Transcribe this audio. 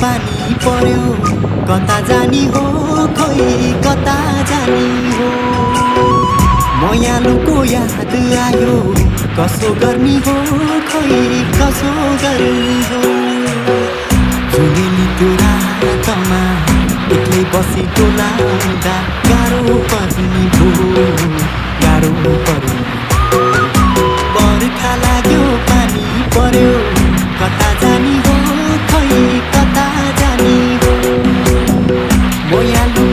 पानी पर्यो कता जानी हो खै कता जानी हो मयालुको याद आयो कसो गर्ने हो खै कसो गर्ने हो जुनेली त्यो रातमा एक्लै बसी डोलाउँदा गाह्रो पर्ने भो गाह्रो पर्ने बर्खा लाग्यो पानी पर्यो कता जानी हो खै कता जानी हो मयालु